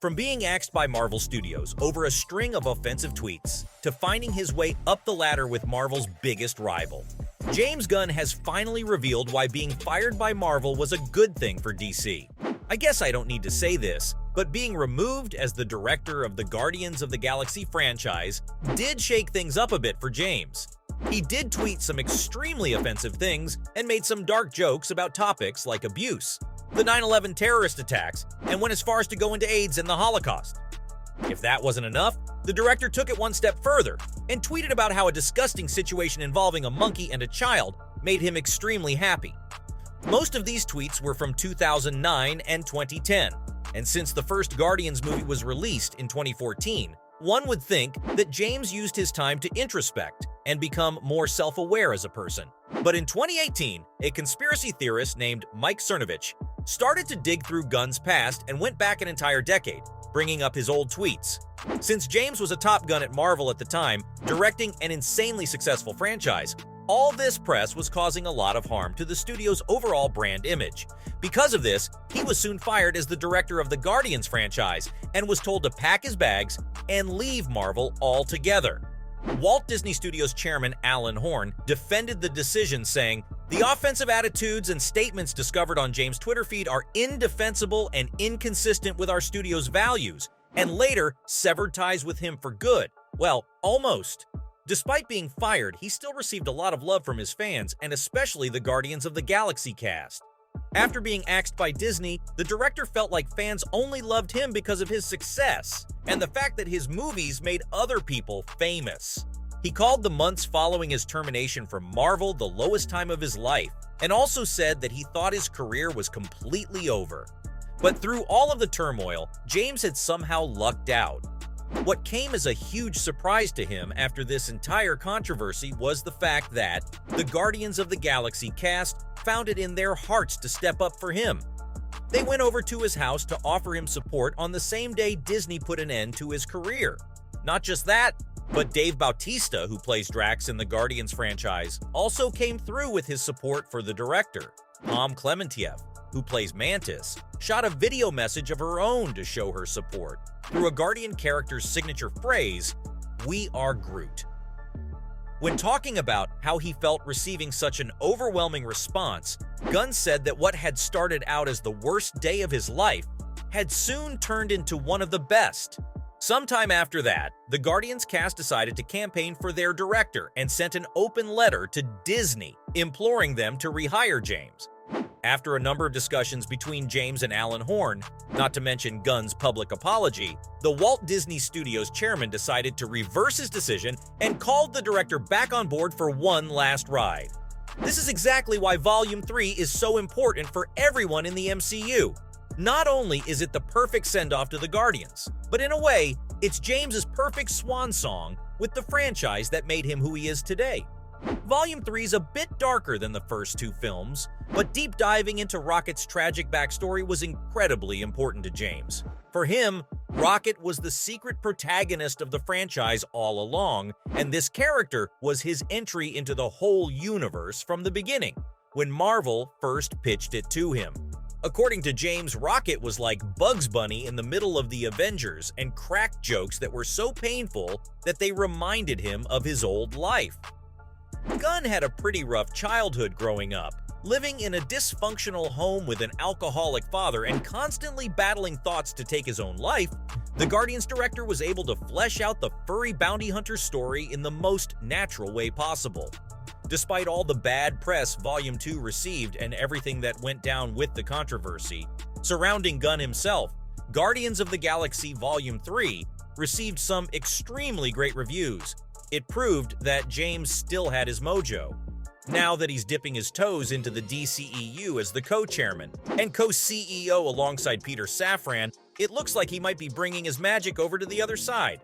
From being axed by Marvel Studios over a string of offensive tweets, to finding his way up the ladder with Marvel's biggest rival, James Gunn has finally revealed why being fired by Marvel was a good thing for DC. I guess I don't need to say this, but being removed as the director of the Guardians of the Galaxy franchise did shake things up a bit for James. He did tweet some extremely offensive things and made some dark jokes about topics like abuse, the 9/11 terrorist attacks, and went as far as to go into AIDS and the Holocaust. If that wasn't enough, the director took it one step further and tweeted about how a disgusting situation involving a monkey and a child made him extremely happy. Most of these tweets were from 2009 and 2010, and since the first Guardians movie was released in 2014, one would think that James used his time to introspect and become more self-aware as a person. But in 2018, a conspiracy theorist named Mike Cernovich started to dig through Gunn's past and went back an entire decade, bringing up his old tweets. Since James was a top gun at Marvel at the time, directing an insanely successful franchise, all this press was causing a lot of harm to the studio's overall brand image. Because of this, he was soon fired as the director of the Guardians franchise and was told to pack his bags and leave Marvel altogether. Walt Disney Studios chairman Alan Horn defended the decision, saying, "The offensive attitudes and statements discovered on James' Twitter feed are indefensible and inconsistent with our studio's values," and later severed ties with him for good. Well, almost. Despite being fired, he still received a lot of love from his fans, and especially the Guardians of the Galaxy cast. After being axed by Disney, the director felt like fans only loved him because of his success, and the fact that his movies made other people famous. He called the months following his termination from Marvel the lowest time of his life, and also said that he thought his career was completely over. But through all of the turmoil, James had somehow lucked out. What came as a huge surprise to him after this entire controversy was the fact that the Guardians of the Galaxy cast found it in their hearts to step up for him. They went over to his house to offer him support on the same day Disney put an end to his career. Not just that, but Dave Bautista, who plays Drax in the Guardians franchise, also came through with his support for the director. Pom Klementieff, who plays Mantis, shot a video message of her own to show her support through a Guardian character's signature phrase, "We are Groot." When talking about how he felt receiving such an overwhelming response, Gunn said that what had started out as the worst day of his life had soon turned into one of the best. Sometime after that, the Guardians cast decided to campaign for their director and sent an open letter to Disney imploring them to rehire James. After a number of discussions between James and Alan Horn, not to mention Gunn's public apology, the Walt Disney Studios chairman decided to reverse his decision and called the director back on board for one last ride. This is exactly why Volume 3 is so important for everyone in the MCU. Not only is it the perfect send-off to the Guardians, but in a way, it's James's perfect swan song with the franchise that made him who he is today. Volume 3 is a bit darker than the first two films, but deep diving into Rocket's tragic backstory was incredibly important to James. For him, Rocket was the secret protagonist of the franchise all along, and this character was his entry into the whole universe from the beginning, when Marvel first pitched it to him. According to James, Rocket was like Bugs Bunny in the middle of the Avengers and cracked jokes that were so painful that they reminded him of his old life. Gunn had a pretty rough childhood growing up, living in a dysfunctional home with an alcoholic father and constantly battling thoughts to take his own life. The Guardians director was able to flesh out the furry bounty hunter story in the most natural way possible. Despite all the bad press Volume 2 received and everything that went down with the controversy surrounding Gunn himself, Guardians of the Galaxy Volume 3 received some extremely great reviews. It proved that James still had his mojo. Now that he's dipping his toes into the DCEU as the co-chairman and co-CEO alongside Peter Safran, it looks like he might be bringing his magic over to the other side.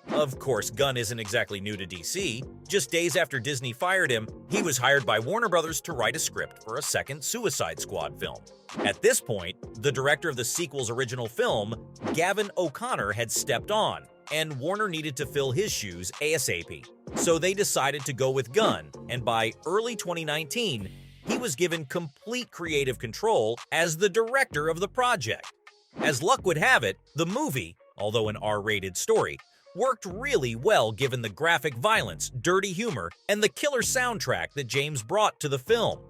Of course, Gunn isn't exactly new to DC. Just days after Disney fired him, he was hired by Warner Brothers to write a script for a second Suicide Squad film. At this point, the director of the sequel's original film, Gavin O'Connor, had stepped on, and Warner needed to fill his shoes ASAP. So they decided to go with Gunn, and by early 2019, he was given complete creative control as the director of the project. As luck would have it, the movie, although an R-rated story, worked really well given the graphic violence, dirty humor, and the killer soundtrack that James brought to the film.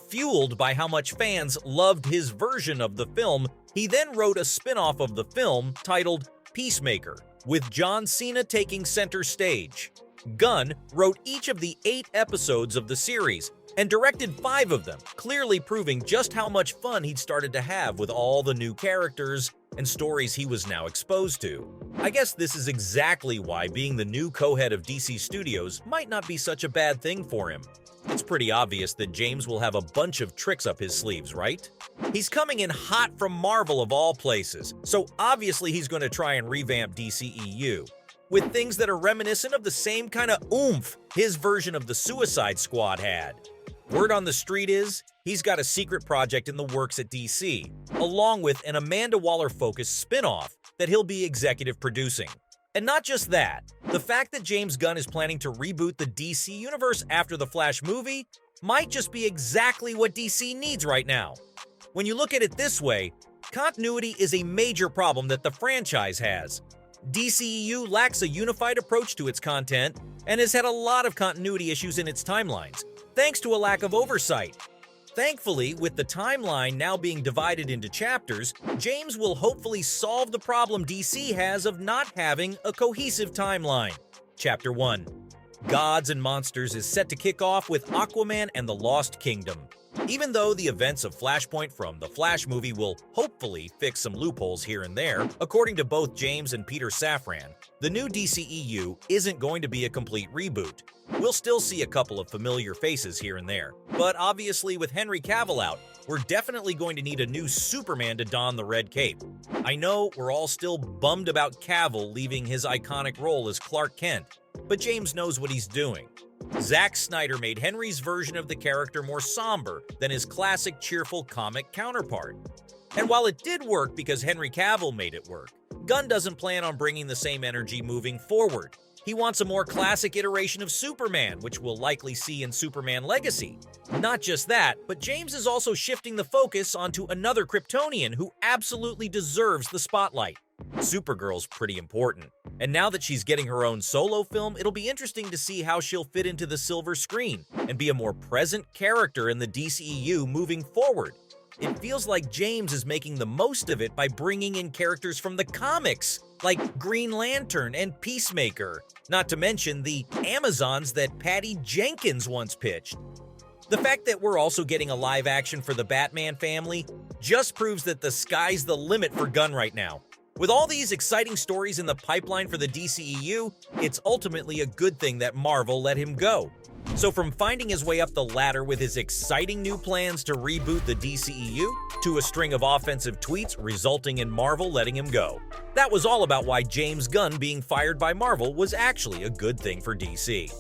Fueled by how much fans loved his version of the film, he then wrote a spin-off of the film titled Peacemaker, with John Cena taking center stage. Gunn wrote each of the 8 episodes of the series and directed 5 of them, clearly proving just how much fun he'd started to have with all the new characters and stories he was now exposed to. I guess this is exactly why being the new co-head of DC Studios might not be such a bad thing for him. It's pretty obvious that James will have a bunch of tricks up his sleeves, right? He's coming in hot from Marvel of all places, so obviously he's going to try and revamp DCEU with things that are reminiscent of the same kind of oomph his version of the Suicide Squad had. Word on the street is, he's got a secret project in the works at DC, along with an Amanda Waller-focused spin-off that he'll be executive producing. And not just that, the fact that James Gunn is planning to reboot the DC universe after the Flash movie might just be exactly what DC needs right now. When you look at it this way, continuity is a major problem that the franchise has. DCEU lacks a unified approach to its content and has had a lot of continuity issues in its timelines, thanks to a lack of oversight. Thankfully, with the timeline now being divided into chapters, James will hopefully solve the problem DC has of not having a cohesive timeline. Chapter 1: Gods and Monsters is set to kick off with Aquaman and the Lost Kingdom. Even though the events of Flashpoint from the Flash movie will hopefully fix some loopholes here and there, according to both James and Peter Safran, the new DCEU isn't going to be a complete reboot. We'll still see a couple of familiar faces here and there, but obviously with Henry Cavill out, we're definitely going to need a new Superman to don the red cape. I know we're all still bummed about Cavill leaving his iconic role as Clark Kent, but James knows what he's doing. Zack Snyder made Henry's version of the character more somber than his classic cheerful comic counterpart. And while it did work because Henry Cavill made it work, Gunn doesn't plan on bringing the same energy moving forward. He wants a more classic iteration of Superman, which we'll likely see in Superman Legacy. Not just that, but James is also shifting the focus onto another Kryptonian who absolutely deserves the spotlight. Supergirl's pretty important, and now that she's getting her own solo film, it'll be interesting to see how she'll fit into the silver screen and be a more present character in the DCEU moving forward. It feels like James is making the most of it by bringing in characters from the comics, like Green Lantern and Peacemaker, not to mention the Amazons that Patty Jenkins once pitched. The fact that we're also getting a live action for the Batman family just proves that the sky's the limit for Gunn right now. With all these exciting stories in the pipeline for the DCEU, it's ultimately a good thing that Marvel let him go. So from finding his way up the ladder with his exciting new plans to reboot the DCEU, to a string of offensive tweets resulting in Marvel letting him go, that was all about why James Gunn being fired by Marvel was actually a good thing for DC.